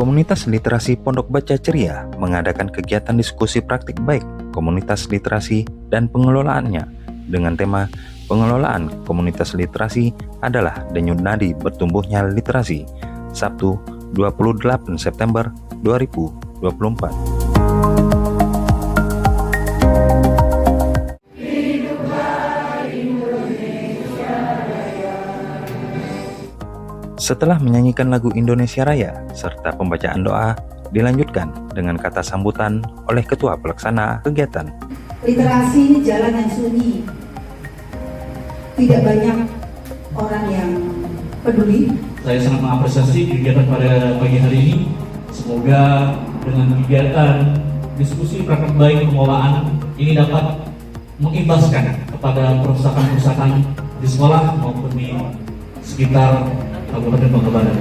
Komunitas Literasi Pondok Baca Ceria mengadakan kegiatan diskusi praktik baik komunitas literasi dan pengelolaannya dengan tema pengelolaan komunitas literasi adalah denyut nadi bertumbuhnya literasi, Sabtu 28 September 2024. Setelah menyanyikan lagu Indonesia Raya serta pembacaan doa, dilanjutkan dengan kata sambutan oleh Ketua Pelaksana kegiatan. Literasi ini jalan yang sunyi. Tidak banyak orang yang peduli. Saya sangat mengapresiasi kegiatan pada pagi hari ini. Semoga dengan kegiatan diskusi praktek baik pengelolaan ini dapat mengimbaskan kepada perpustakaan-perpustakaan di sekolah maupun di sekitar Kabupaten Bangka Barat.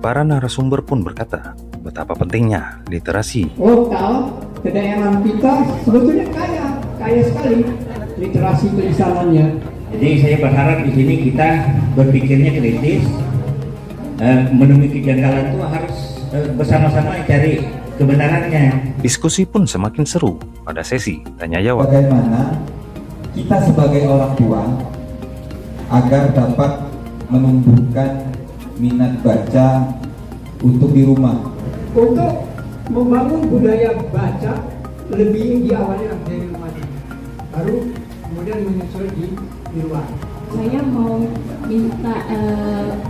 Para narasumber pun berkata betapa pentingnya literasi. Lokal kedaerahan kita sebetulnya kaya sekali literasi tulisannya. Jadi saya berharap di sini kita berpikirnya kritis, menemui kejanggalan itu harus bersama-sama cari kebenarannya. Diskusi pun semakin seru pada sesi tanya jawab. Bagaimana kita sebagai orang tua agar dapat menumbuhkan minat baca untuk di rumah. Untuk membangun budaya baca lebih diawali dari rumah, baru kemudian menyusul di luar. Saya mau minta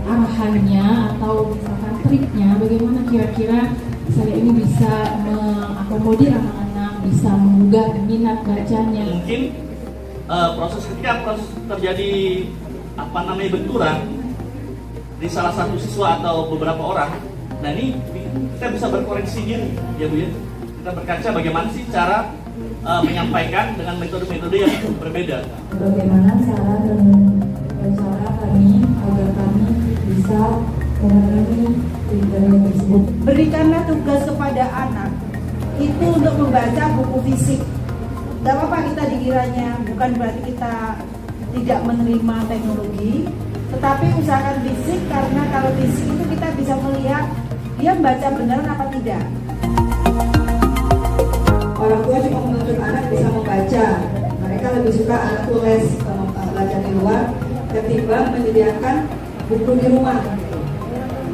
arahannya atau misalkan triknya bagaimana kira-kira saya ini bisa mengakomodir anak-anak, bisa menggugah minat bacanya. Mungkin ketika proses terjadi benturan di salah satu siswa atau beberapa orang, nah ini kita bisa berkoreksi diri ya Bu ya. Kita berkaca bagaimana sih cara menyampaikan dengan metode-metode yang berbeda. Bagaimana cara kami agar kami bisa memenuhi kriteria tersebut. Berikanlah tugas kepada anak itu untuk membaca buku fisik. Tidak apa-apa kita dikiranya, bukan berarti kita tidak menerima teknologi, tetapi usahakan fisik, karena kalau fisik itu kita bisa melihat dia membaca beneran apa tidak. Orang tua cuma menuntut anak bisa membaca, mereka lebih suka anak tuh les belajar di luar ketimbang menyediakan buku di rumah.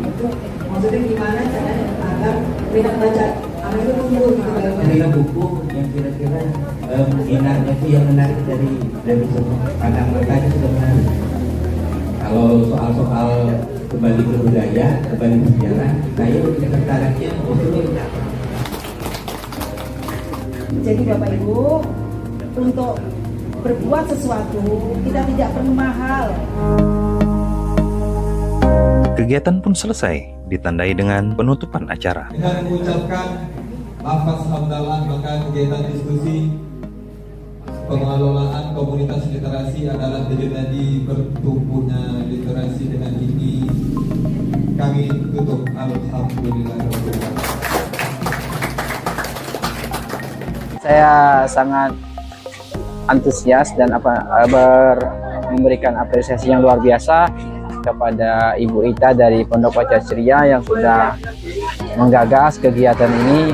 Itu maksudnya gimana caranya agar minat baca anak itu tumbuh gitu. Bagaimana buku yang kira-kira minatnya itu yang menarik dari pandang mereka itu sudah menarik. Kalau soal-soal kembali ke budaya, kembali ke sejarah, saya lebih tertariknya usulnya. Jadi Bapak Ibu, untuk berbuat sesuatu kita tidak perlu mahal. Kegiatan pun selesai ditandai dengan penutupan acara. Dengan mengucapkan lafaz hamdalah, maka kegiatan diskusi pengelolaan komunitas literasi adalah denyut nadi bertumbuhnya literasi dengan ini kami tutup. Alhamdulillah. Saya sangat antusias dan memberikan apresiasi yang luar biasa kepada Ibu Ita dari Pondok Baca Ceria yang sudah menggagas kegiatan ini.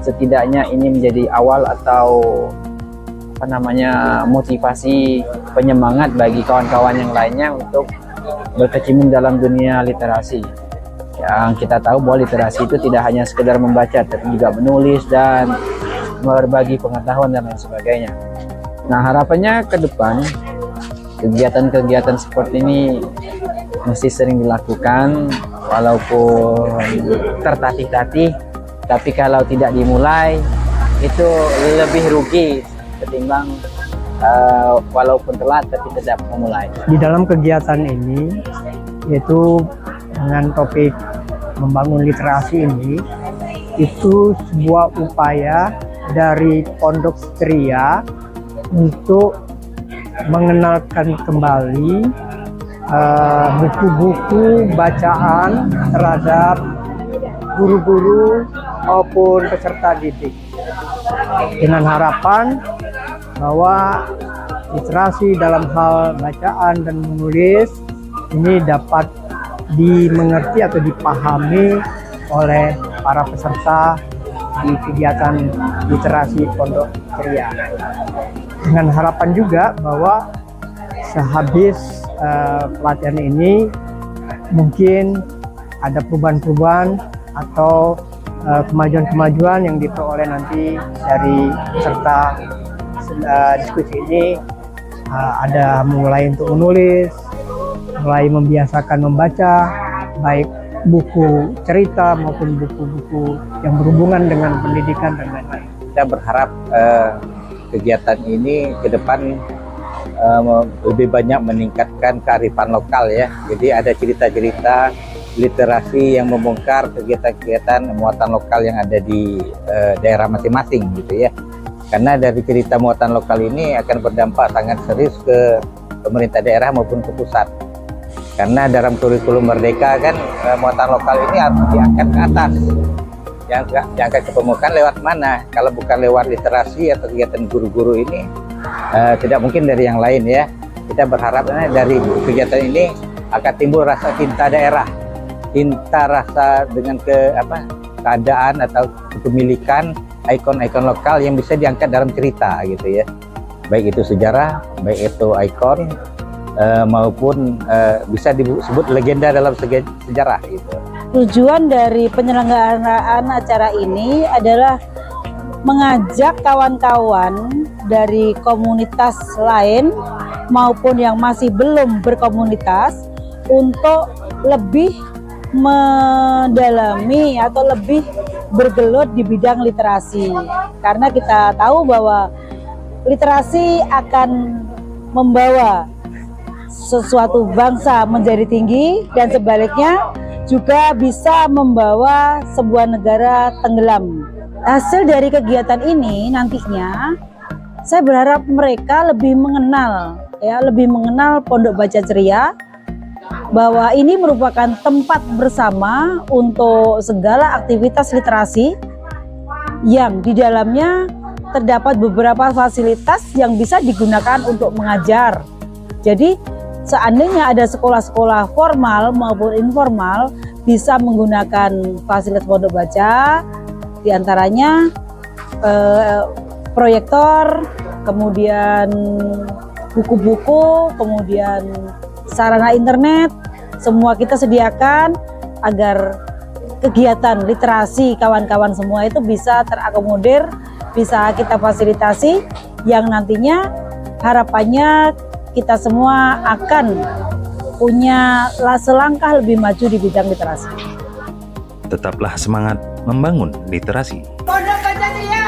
Setidaknya ini menjadi awal atau motivasi penyemangat bagi kawan-kawan yang lainnya untuk berkecimpung dalam dunia literasi. Yang kita tahu bahwa literasi itu tidak hanya sekedar membaca, tapi juga menulis dan berbagi pengetahuan dan lain sebagainya. Nah, harapannya ke depan kegiatan-kegiatan seperti ini mesti sering dilakukan, walaupun tertatih-tatih, tapi kalau tidak dimulai itu lebih rugi ketimbang walaupun telat tapi tetap memulai. Di dalam kegiatan ini, yaitu dengan topik membangun literasi ini, itu sebuah upaya dari Pondok Ceria untuk mengenalkan kembali buku-buku bacaan terhadap guru-guru maupun peserta didik, dengan harapan bahwa literasi dalam hal bacaan dan menulis ini dapat dimengerti atau dipahami oleh para peserta di kegiatan literasi Pondok Ceria. Dengan harapan juga bahwa sehabis pelatihan ini mungkin ada perubahan-perubahan atau kemajuan-kemajuan yang diperoleh nanti dari peserta diskusi ini. Ada mulai untuk menulis, mulai membiasakan membaca, baik buku cerita maupun buku-buku yang berhubungan dengan pendidikan dan lain-lain. Kita berharap kegiatan ini ke depan lebih banyak meningkatkan kearifan lokal ya. Jadi ada cerita-cerita literasi yang membongkar kegiatan-kegiatan muatan lokal yang ada di daerah masing-masing gitu ya. Karena dari cerita muatan lokal ini akan berdampak sangat serius ke pemerintah daerah maupun ke pusat. Karena dalam kurikulum Merdeka kan muatan lokal ini harus diangkat ke atas. Yang diangkat ke permukaan lewat mana? Kalau bukan lewat literasi atau kegiatan guru-guru ini, tidak mungkin dari yang lain ya. Kita berharap dari kegiatan ini akan timbul rasa cinta daerah, cinta rasa dengan keadaan atau kepemilikan ikon-ikon lokal yang bisa diangkat dalam cerita gitu ya. Baik itu sejarah, baik itu ikon, maupun bisa disebut legenda dalam sejarah gitu. Tujuan dari penyelenggaraan acara ini adalah mengajak kawan-kawan dari komunitas lain maupun yang masih belum berkomunitas untuk lebih mendalami atau lebih bergelut di bidang literasi. Karena kita tahu bahwa literasi akan membawa sesuatu bangsa menjadi tinggi dan sebaliknya juga bisa membawa sebuah negara tenggelam. Hasil dari kegiatan ini nantinya saya berharap mereka lebih mengenal Pondok Baca Ceria, bahwa ini merupakan tempat bersama untuk segala aktivitas literasi yang di dalamnya terdapat beberapa fasilitas yang bisa digunakan untuk mengajar. Jadi seandainya ada sekolah-sekolah formal maupun informal bisa menggunakan fasilitas Pondok Baca, diantaranya proyektor, kemudian buku-buku, kemudian sarana internet, semua kita sediakan agar kegiatan literasi kawan-kawan semua itu bisa terakomodir, bisa kita fasilitasi, yang nantinya harapannya kita semua akan punya selangkah lebih maju di bidang literasi. Tetaplah semangat membangun literasi. Pondok Baca Ceria.